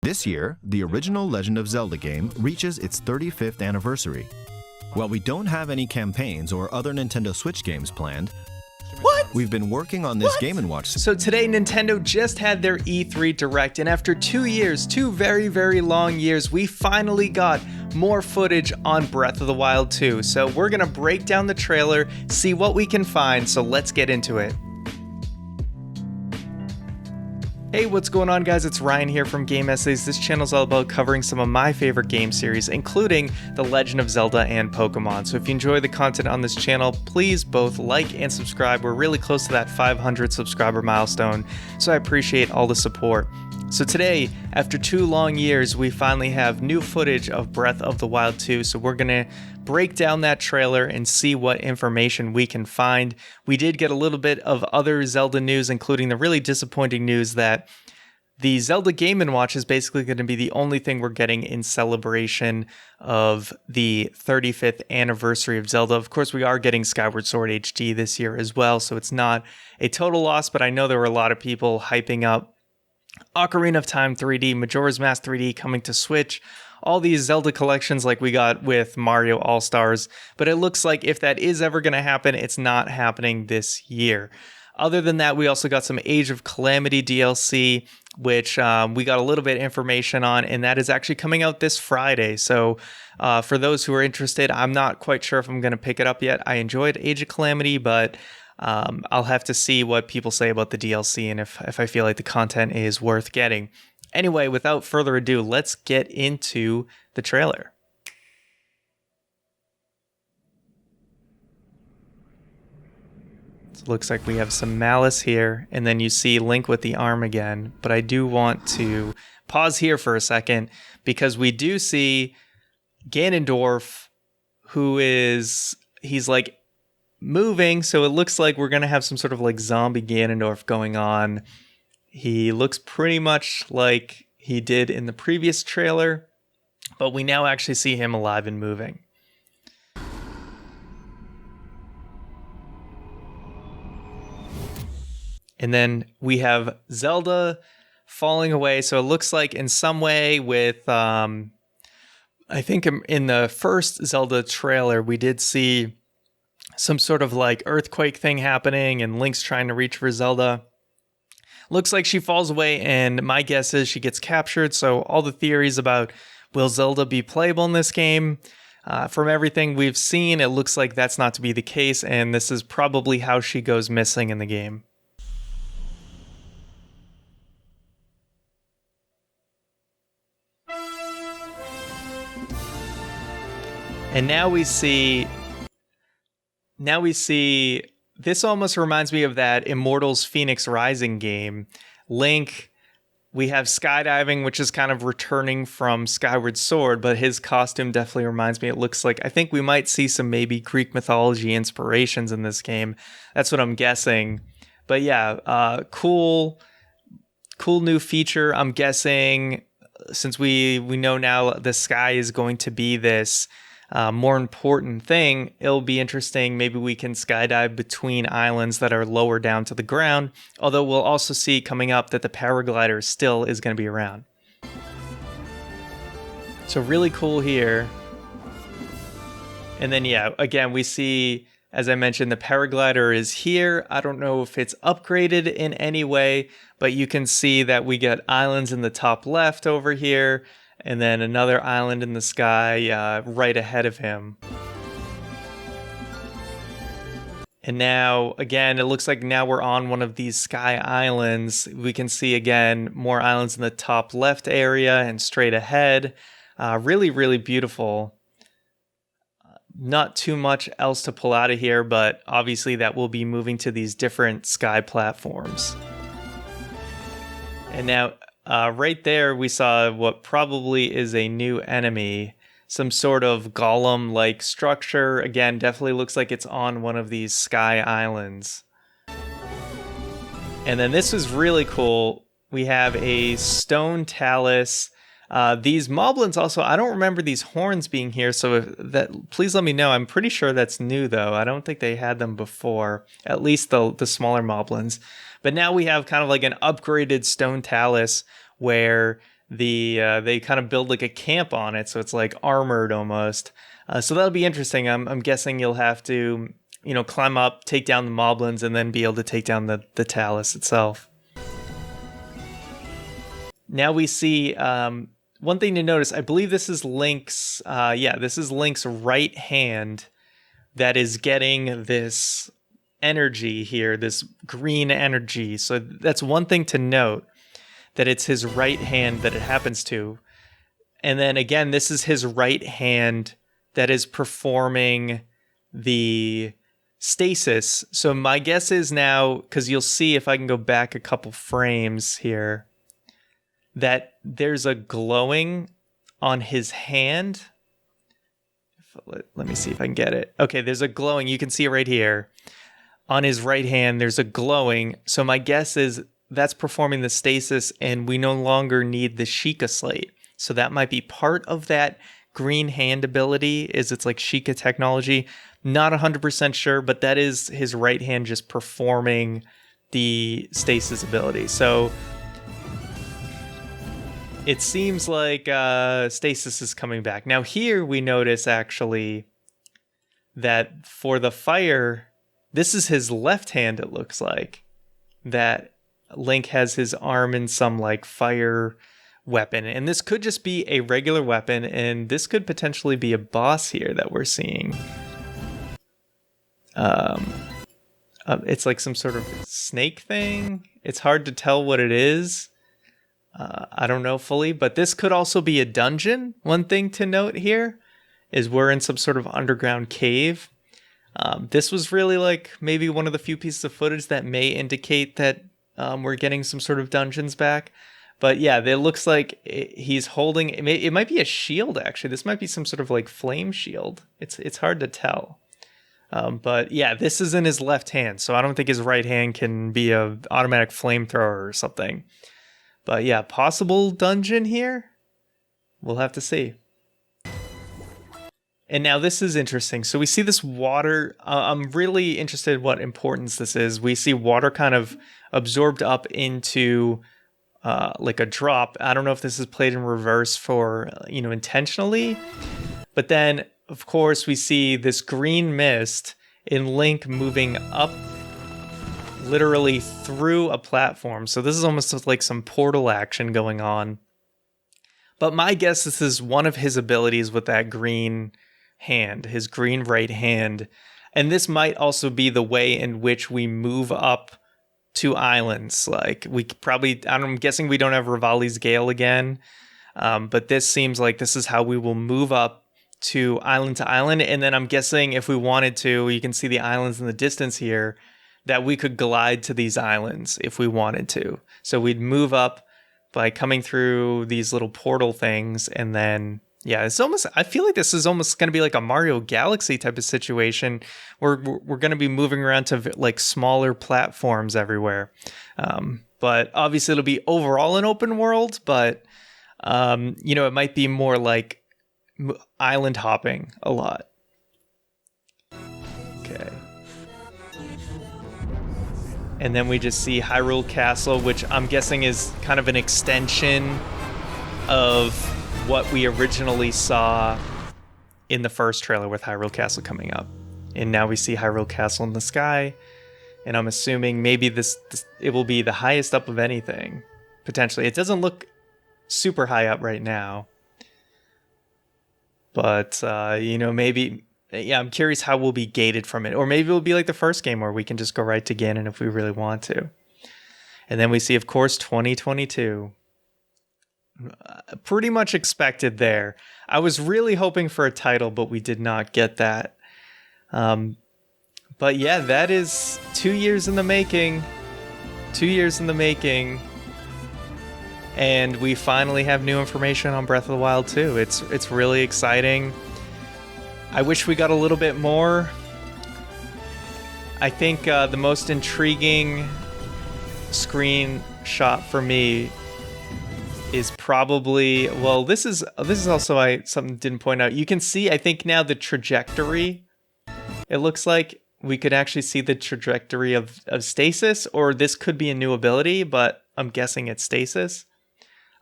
This year, the original Legend of Zelda game reaches its 35th anniversary. While we don't have any campaigns or other Nintendo Switch games planned, we've been working on this Game & Watch. So today, Nintendo just had their E3 Direct, and after 2 years, 2 very, very long years, we finally got more footage on Breath of the Wild 2. So we're gonna break down the trailer, see what we can find, so let's get into it. Hey, what's going on, guys? It's Ryan here from Game Essays. This channel is all about covering some of my favorite game series, including The Legend of Zelda and Pokemon. So if you enjoy the content on this channel, please both like and subscribe. We're really close to that 500 subscriber milestone, so I appreciate all the support. So today, after 2 long years, we finally have new footage of Breath of the Wild 2, so we're gonna break down that trailer and see what information we can find. We did get a little bit of other Zelda news, including the really disappointing news that the Zelda Game & Watch is basically going to be the only thing we're getting in celebration of the 35th anniversary of Zelda. Of course, we are getting Skyward Sword HD this year as well, so it's not a total loss, but I know there were a lot of people hyping up Ocarina of Time 3D, Majora's Mask 3D coming to Switch, all these Zelda collections like we got with Mario All-Stars, but it looks like if that is ever going to happen, it's not happening this year. Other than that, we also got some Age of Calamity DLC, which we got a little bit of information on, and that is actually coming out this Friday. So for those who are interested, I'm not quite sure if I'm going to pick it up yet. I enjoyed Age of Calamity, but I'll have to see what people say about the DLC and if I feel like the content is worth getting. Anyway, without further ado, let's get into the trailer. So it looks like we have some Malice here, and then you see Link with the arm again. But I do want to pause here for a second, because we do see Ganondorf, he's like moving, so it looks like we're gonna have some sort of like zombie Ganondorf going on. He looks pretty much like he did in the previous trailer, but we now actually see him alive and moving. And then we have Zelda falling away, so it looks like in some way with, I think in the first Zelda trailer, we did see some sort of like earthquake thing happening and Link's trying to reach for Zelda. Looks like she falls away, and my guess is she gets captured. So all the theories about will Zelda be playable in this game, from everything we've seen, it looks like that's not to be the case, and this is probably how she goes missing in the game. And now we see, this almost reminds me of that Immortals Phoenix Rising game. Link, we have skydiving, which is kind of returning from Skyward Sword, but his costume definitely reminds me. It looks like, I think we might see some maybe Greek mythology inspirations in this game. That's what I'm guessing. But yeah, cool new feature. I'm guessing, since we know now the sky is going to be this more important thing, it'll be interesting. Maybe we can skydive between islands that are lower down to the ground, although we'll also see coming up that the paraglider still is going to be around. So really cool here. And then yeah, again, we see, as I mentioned, the paraglider is here. I don't know if it's upgraded in any way, but you can see that we get islands in the top left over here, and then another island in the sky right ahead of him. And now, again, it looks like now we're on one of these sky islands. We can see, again, more islands in the top left area and straight ahead. Really, really beautiful. Not too much else to pull out of here, but obviously that will be moving to these different sky platforms. And now, right there, we saw what probably is a new enemy, some sort of golem-like structure. Again, definitely looks like it's on one of these sky islands. And then this is really cool. We have a stone talus. These moblins also, I don't remember these horns being here, so please let me know. I'm pretty sure that's new, though. I don't think they had them before, at least the smaller moblins. But now we have kind of like an upgraded stone talus where they kind of build like a camp on it, so it's like armored almost. So that'll be interesting. I'm guessing you'll have to, climb up, take down the moblins, and then be able to take down the talus itself. Now we see one thing to notice. I believe this is Link's. This is Link's right hand that is getting this energy here, this green energy. So that's one thing to note, that it's his right hand that it happens to. And then again, this is his right hand that is performing the stasis. So my guess is now, because you'll see if I can go back a couple frames here, that there's a glowing on his hand. Let me see if I can get it. Okay, there's a glowing. You can see it right here. On his right hand, there's a glowing. So my guess is that's performing the stasis, and we no longer need the Sheikah Slate. So that might be part of that green hand ability, is it's like Sheikah technology. Not 100% sure, but that is his right hand just performing the stasis ability. So it seems like stasis is coming back. Now here we notice actually that for the fire, this is his left hand, it looks like. That Link has his arm in some like fire weapon. And this could just be a regular weapon, and this could potentially be a boss here that we're seeing. It's like some sort of snake thing. It's hard to tell what it is. I don't know fully, but this could also be a dungeon. One thing to note here is we're in some sort of underground cave. This was really like maybe one of the few pieces of footage that may indicate that we're getting some sort of dungeons back. But yeah, it looks like he's holding, it might be a shield actually. This might be some sort of like flame shield. It's hard to tell. But yeah, this is in his left hand, so I don't think his right hand can be a automatic flamethrower or something. But yeah, possible dungeon here? We'll have to see. And now this is interesting. So we see this water. I'm really interested in what importance this is. We see water kind of absorbed up into like a drop. I don't know if this is played in reverse for, intentionally. But then, of course, we see this green mist in Link moving up literally through a platform. So this is almost like some portal action going on. But my guess, this is one of his abilities with that green hand, his green right hand. And this might also be the way in which we move up to islands. Like we probably, I'm guessing we don't have Rivali's Gale again. But this seems like this is how we will move up to island. And then I'm guessing if we wanted to, you can see the islands in the distance here, that we could glide to these islands if we wanted to. So we'd move up by coming through these little portal things, and then, yeah, it's almost, I feel like this is almost going to be like a Mario Galaxy type of situation where we're going to be moving around to like smaller platforms everywhere. But obviously it'll be overall an open world, but, it might be more like island hopping a lot. Okay. And then we just see Hyrule Castle, which I'm guessing is kind of an extension of what we originally saw in the first trailer with Hyrule Castle coming up. And now we see Hyrule Castle in the sky. And I'm assuming maybe this it will be the highest up of anything, potentially. It doesn't look super high up right now. But, maybe... Yeah, I'm curious how we'll be gated from it. Or maybe it'll be like the first game where we can just go right to Ganon if we really want to. And then we see, of course, 2022. Pretty much expected there. I was really hoping for a title, but we did not get that. But yeah, that is 2 years in the making. 2 years in the making. And we finally have new information on Breath of the Wild 2. It's really exciting. I wish we got a little bit more. I think the most intriguing screenshot for me is probably, well, this is also something I didn't point out. You can see, I think now the trajectory. It looks like we could actually see the trajectory of stasis, or this could be a new ability, but I'm guessing it's stasis.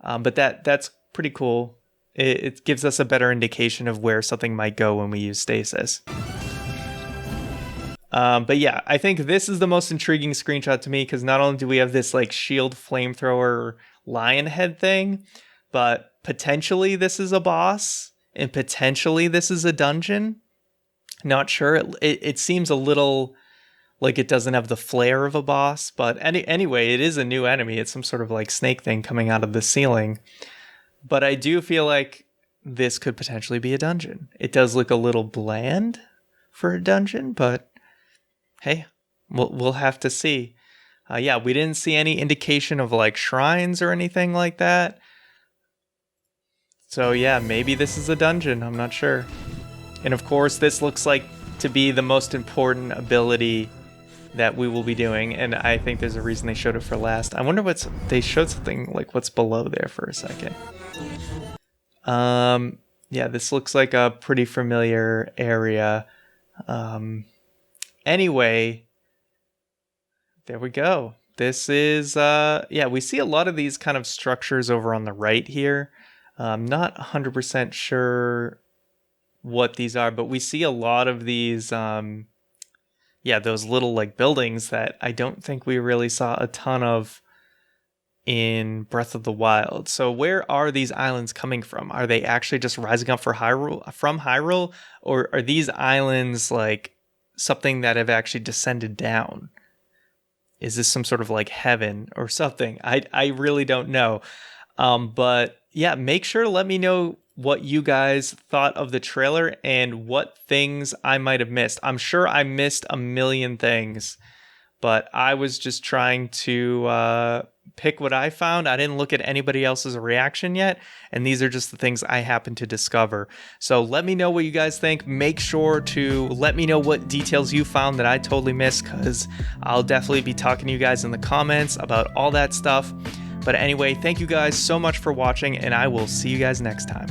But that's pretty cool. It gives us a better indication of where something might go when we use stasis. But yeah, I think this is the most intriguing screenshot to me, because not only do we have this like shield flamethrower lion head thing, but potentially this is a boss, and potentially this is a dungeon. Not sure. It seems a little like it doesn't have the flair of a boss, but anyway, it is a new enemy. It's some sort of like snake thing coming out of the ceiling. But I do feel like this could potentially be a dungeon. It does look a little bland for a dungeon, but hey, we'll have to see. Yeah, we didn't see any indication of like shrines or anything like that. So yeah, maybe this is a dungeon. I'm not sure. And of course, this looks like to be the most important ability that we will be doing, and I think there's a reason they showed it for last. I wonder they showed something like what's below there for a second. Yeah, this looks like a pretty familiar area. Anyway, there we go. This is yeah, we see a lot of these kind of structures over on the right here. I'm not 100% sure what these are, but we see a lot of these yeah, those little like buildings that I don't think we really saw a ton of in Breath of the Wild. So where are these islands coming from? Are they actually just rising up from Hyrule, or are these islands like something that have actually descended down? Is this some sort of like heaven or something? I really don't know. But yeah, make sure to let me know what you guys thought of the trailer and what things I might have missed. I'm sure I missed a million things, but I was just trying to pick what I found. I didn't look at anybody else's reaction yet, and these are just the things I happened to discover. So let me know what you guys think. Make sure to let me know what details you found that I totally missed, because I'll definitely be talking to you guys in the comments about all that stuff. But anyway, thank you guys so much for watching, and I will see you guys next time.